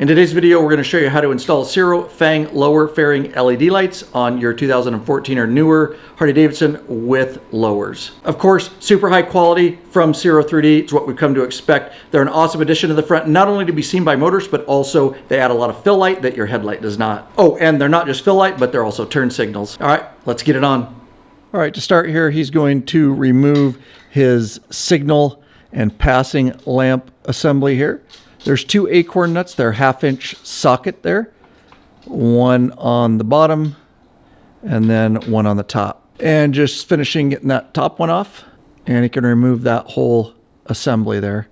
In today's video, we're going to show you how to install Ciro Fang lower fairing LED lights on your 2014 or newer Harley-Davidson with lowers. Of course, super high quality from Ciro 3D. It's what we've come to expect. They're an awesome addition to the front, not only to be seen by motorists, but also they add a lot of fill light that your headlight does not. Oh, and they're not just fill light, but they're also turn signals. All right, let's get it on. All right, to start here, he's going to remove his signal and passing lamp assembly here. There's two acorn nuts. They're 1/2-inch socket there. One on the bottom and then one on the top. And just finishing getting that top one off. And you can remove that whole assembly there.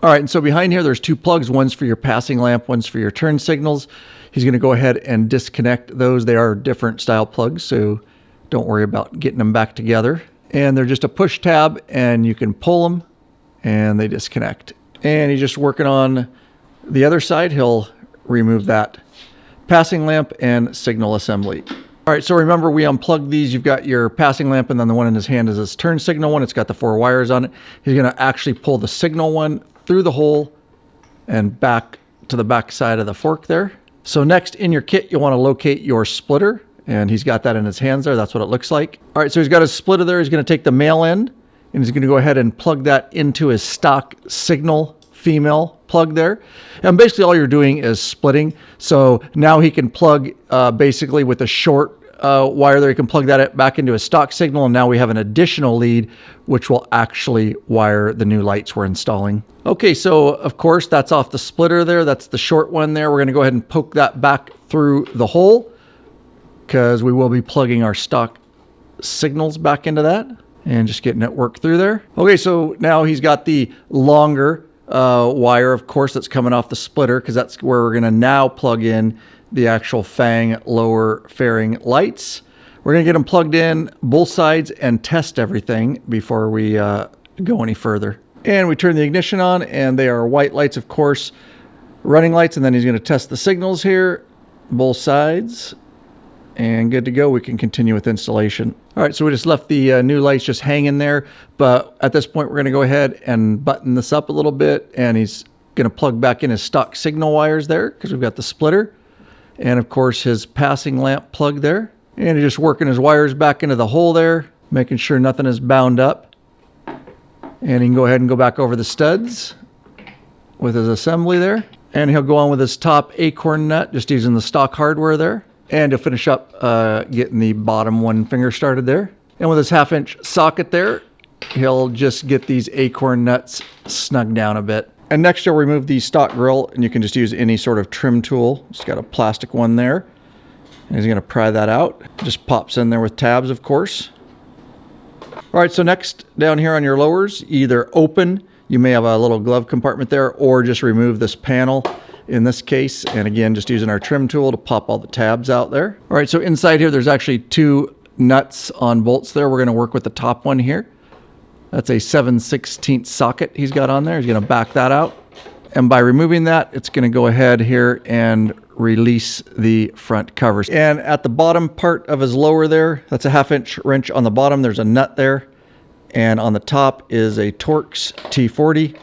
All right, and so behind here, there's two plugs. One's for your passing lamp, one's for your turn signals. He's going to go ahead and disconnect those. They are different style plugs, so don't worry about getting them back together. And they're just a push tab, and you can pull them, and they disconnect. And he's just working on the other side. He'll remove that passing lamp and signal assembly. All right, so remember, we unplugged these. You've got your passing lamp, and then the one in his hand is his turn signal one. It's got the 4 wires on it. He's going to actually pull the signal one through the hole and back to the back side of the fork there. So next in your kit, you'll want to locate your splitter. And he's got that in his hands there. That's what it looks like. All right, so he's got his splitter there. He's going to take the male end, and he's going to go ahead and plug that into his stock signal female plug there. And basically all you're doing is splitting. So now he can plug basically with a short wire there. He can plug that back into his stock signal, and now we have an additional lead, which will actually wire the new lights we're installing. Okay, so of course that's off the splitter there. That's the short one there. We're going to go ahead and poke that back through the hole, because we will be plugging our stock signals back into that and just getting it worked through there. Okay, so now he's got the longer wire, of course, that's coming off the splitter, because that's where we're going to now plug in the actual Fang lower fairing lights. We're going to get them plugged in both sides and test everything before we go any further. And we turn the ignition on, and they are white lights, of course, running lights. And then he's going to test the signals here, both sides. And good to go. We can continue with installation. All right, so we just left the new lights just hanging there. But at this point, we're going to go ahead and button this up a little bit. And he's going to plug back in his stock signal wires there, because we've got the splitter. And of course, his passing lamp plug there. And he's just working his wires back into the hole there, making sure nothing is bound up. And he can go ahead and go back over the studs with his assembly there. And he'll go on with his top acorn nut, just using the stock hardware there. And he'll finish up getting the bottom one finger started there. And with his 1/2-inch socket there, he'll just get these acorn nuts snugged down a bit. And next you'll remove the stock grill, and you can just use any sort of trim tool. It's got a plastic one there. And he's going to pry that out. Just pops in there with tabs, of course. All right, so next down here on your lowers, either open, you may have a little glove compartment there, or just remove this panel in this case, and again, just using our trim tool to pop all the tabs out there. All right, so inside here, there's actually 2 nuts on bolts there. We're going to work with the top one here. That's a 7/16 socket he's got on there. He's going to back that out. And by removing that, it's going to go ahead here and release the front covers. And at the bottom part of his lower there, that's a 1/2-inch wrench on the bottom. There's a nut there. And on the top is a Torx T40.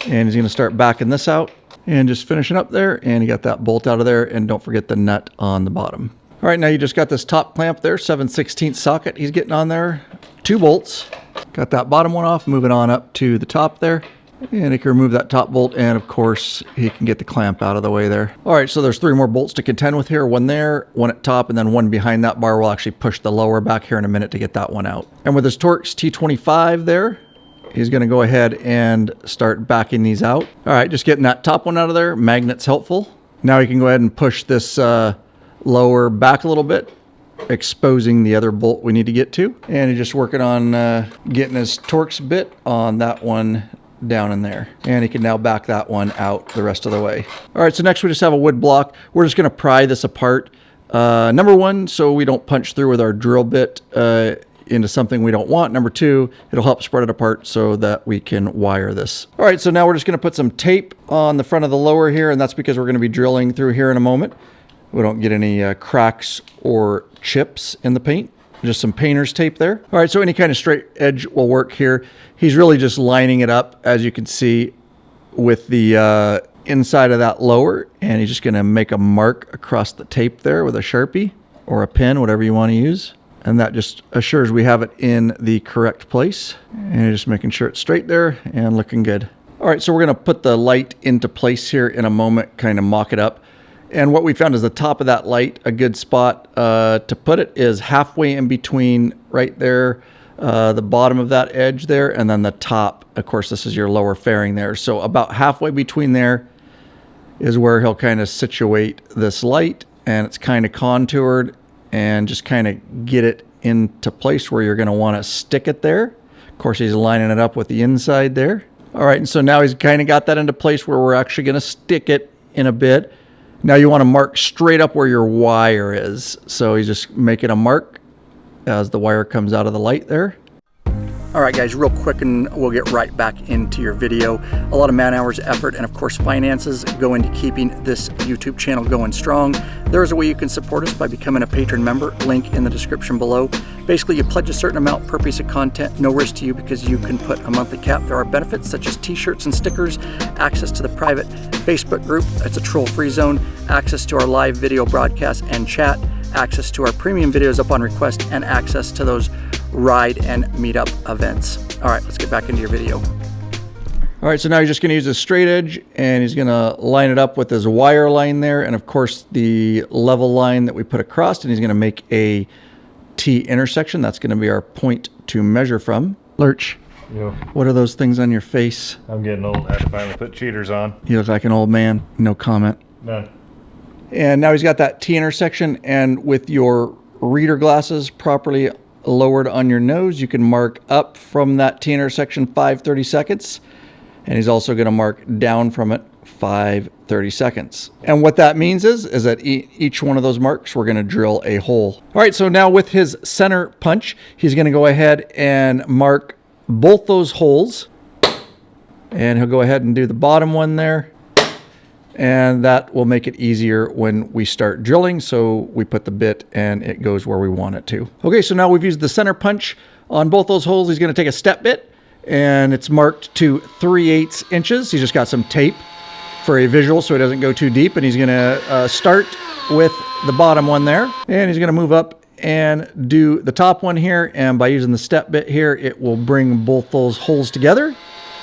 And he's going to start backing this out. And just finishing up there, and you got that bolt out of there, and don't forget the nut on the bottom. All right, now you just got this top clamp there, 7/16 socket he's getting on there. 2 bolts. Got that bottom one off, moving on up to the top there. And he can remove that top bolt, and of course, he can get the clamp out of the way there. All right, so there's 3 more bolts to contend with here. One there, one at top, and then one behind that bar. We'll actually push the lower back here in a minute to get that one out. And with his Torx T25 there, he's going to go ahead and start backing these out. All right, just getting that top one out of there. Magnet's helpful. Now he can go ahead and push this lower back a little bit, exposing the other bolt we need to get to. And he's just working on getting his Torx bit on that one down in there. And he can now back that one out the rest of the way. All right, so next we just have a wood block. We're just going to pry this apart. Number 1, so we don't punch through with our drill bit into something we don't want. Number 2, it'll help spread it apart so that we can wire this. All right, so now we're just going to put some tape on the front of the lower here, and that's because we're going to be drilling through here in a moment. We don't get any cracks or chips in the paint. just some painter's tape there. All right, so any kind of straight edge will work here. He's really just lining it up, as you can see, with the inside of that lower, and he's just gonna make a mark across the tape there with a Sharpie or a pen, whatever you want to use. And that just assures we have it in the correct place. And just making sure it's straight there and looking good. All right, so we're gonna put the light into place here in a moment, kind of mock it up. And what we found is the top of that light, a good spot to put it is halfway in between right there, the bottom of that edge there, and then the top. Of course, this is your lower fairing there. So about halfway between there is where he'll kind of situate this light, and it's kind of contoured, and just kind of get it into place where you're going to want to stick it there. Of course, he's lining it up with the inside there. All right, and so now he's kind of got that into place where we're actually going to stick it in a bit. Now you want to mark straight up where your wire is. So he's just making a mark as the wire comes out of the light there. All right, guys, real quick, and we'll get right back into your video. A lot of man hours, effort, and of course finances go into keeping this YouTube channel going strong. There is a way you can support us by becoming a patron member, link in the description below. Basically, you pledge a certain amount per piece of content, no risk to you because you can put a monthly cap. There are benefits such as t-shirts and stickers, access to the private Facebook group, it's a troll-free zone, access to our live video broadcast and chat, access to our premium videos up on request, and access to those ride and meetup events. All right, let's get back into your video. All right, so now he's just going to use a straight edge, and he's going to line it up with his wire line there, and of course the level line that we put across, and he's going to make a T intersection. That's going to be our point to measure from. Lurch, Yo. What are those things on your face? I'm getting old. I had to finally put cheaters on. You look like an old man. No comment. None. And now he's got that T intersection, and with your reader glasses properly lowered on your nose, you can mark up from that T intersection 5 30-seconds, and he's also going to mark down from it 5 30-seconds. And what that means is that each one of those marks, we're going to drill a hole. All right, so now with his center punch, he's going to go ahead and mark both those holes, and he'll go ahead and do the bottom one there. And that will make it easier when we start drilling. So we put the bit and it goes where we want it to. Okay, so now we've used the center punch on both those holes. He's going to take a step bit, and it's marked to 3/8 inches. He's just got some tape for a visual so it doesn't go too deep. And he's going to start with the bottom one there. And he's going to move up and do the top one here. And by using the step bit here, it will bring both those holes together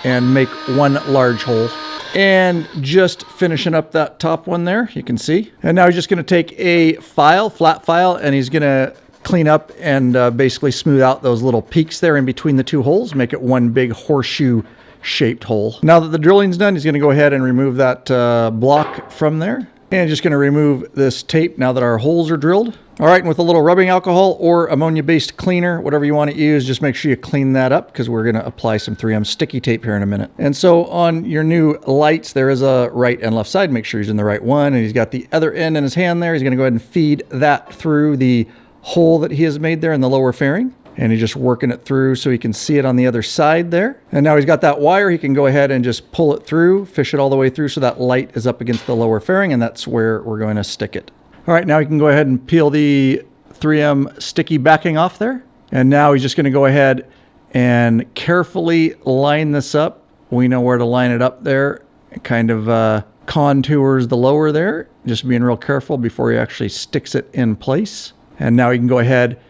and make one large hole. And just finishing up that top one there, you can see. And now he's just going to take a file, flat file, and he's going to clean up and basically smooth out those little peaks there in between the two holes, make it one big horseshoe shaped hole. Now that the drilling's done, he's going to go ahead and remove that block from there. And just going to remove this tape now that our holes are drilled. All right, and with a little rubbing alcohol or ammonia-based cleaner, whatever you want to use, just make sure you clean that up because we're going to apply some 3M sticky tape here in a minute. And so on your new lights, there is a right and left side. Make sure he's in the right one. And he's got the other end in his hand there. He's going to go ahead and feed that through the hole that he has made there in the lower fairing. And he's just working it through so he can see it on the other side there. And now he's got that wire. He can go ahead and just pull it through, fish it all the way through so that light is up against the lower fairing, and that's where we're going to stick it. All right, now he can go ahead and peel the 3M sticky backing off there. And now he's just going to go ahead and carefully line this up. We know where to line it up there. It kind of contours the lower there, just being real careful before he actually sticks it in place. And now he can go ahead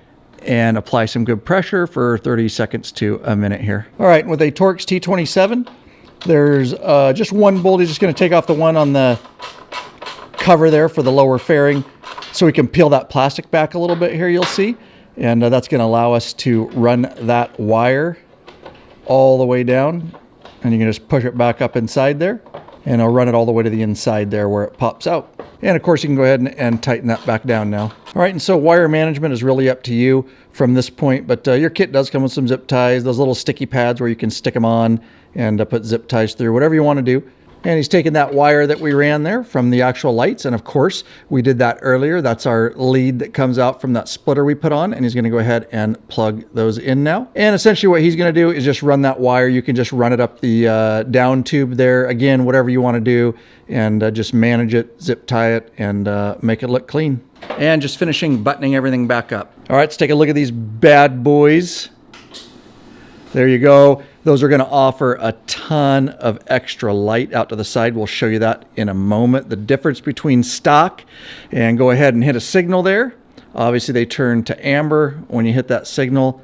and apply some good pressure for 30 seconds to a minute here. All right, with a Torx T27, there's just one bolt. He's just going to take off the one on the cover there for the lower fairing so we can peel that plastic back a little bit here, you'll see. And that's going to allow us to run that wire all the way down. And you can just push it back up inside there. And I'll run it all the way to the inside there where it pops out. And of course you can go ahead and tighten that back down now. All right, and so wire management is really up to you from this point, but your kit does come with some zip ties, those little sticky pads where you can stick them on and put zip ties through, whatever you want to do. And he's taken that wire that we ran there from the actual lights. And of course, we did that earlier. That's our lead that comes out from that splitter we put on. And he's going to go ahead and plug those in now. And essentially what he's going to do is just run that wire. You can just run it up the down tube there. Again, whatever you want to do. And just manage it, zip tie it, and make it look clean. And just finishing buttoning everything back up. All right, let's take a look at these bad boys. There you go. Those are going to offer a ton of extra light out to the side. We'll show you that in a moment. The difference between stock and go ahead and hit a signal there. Obviously, they turn to amber when you hit that signal.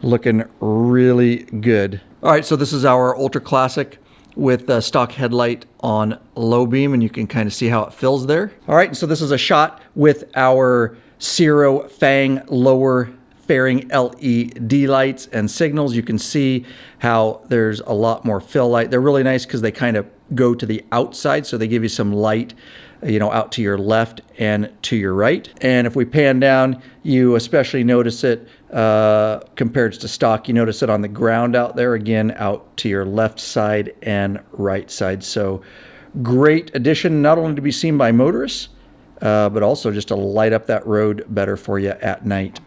Looking really good. All right, so this is our Ultra Classic with the stock headlight on low beam, and you can kind of see how it fills there. All right, so this is a shot with our Ciro Fang lower fairing LED lights and signals. You can see how there's a lot more fill light. They're really nice because they kind of go to the outside, so they give you some light, you know, out to your left and to your right. And if we pan down, you especially notice it compared to stock. You notice it on the ground out there, again, out to your left side and right side. So great addition, not only to be seen by motorists, but also just to light up that road better for you at night.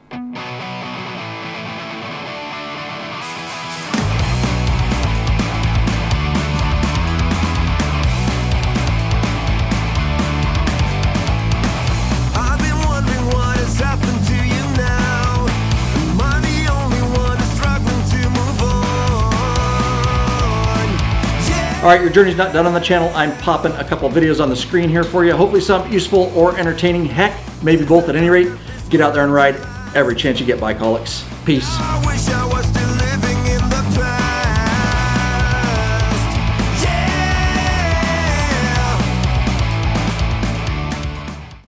All right, your journey's not done on the channel. I'm popping a couple of videos on the screen here for you. Hopefully some useful or entertaining. Heck, maybe both at any rate. Get out there and ride every chance you get, bikeaholics. Peace.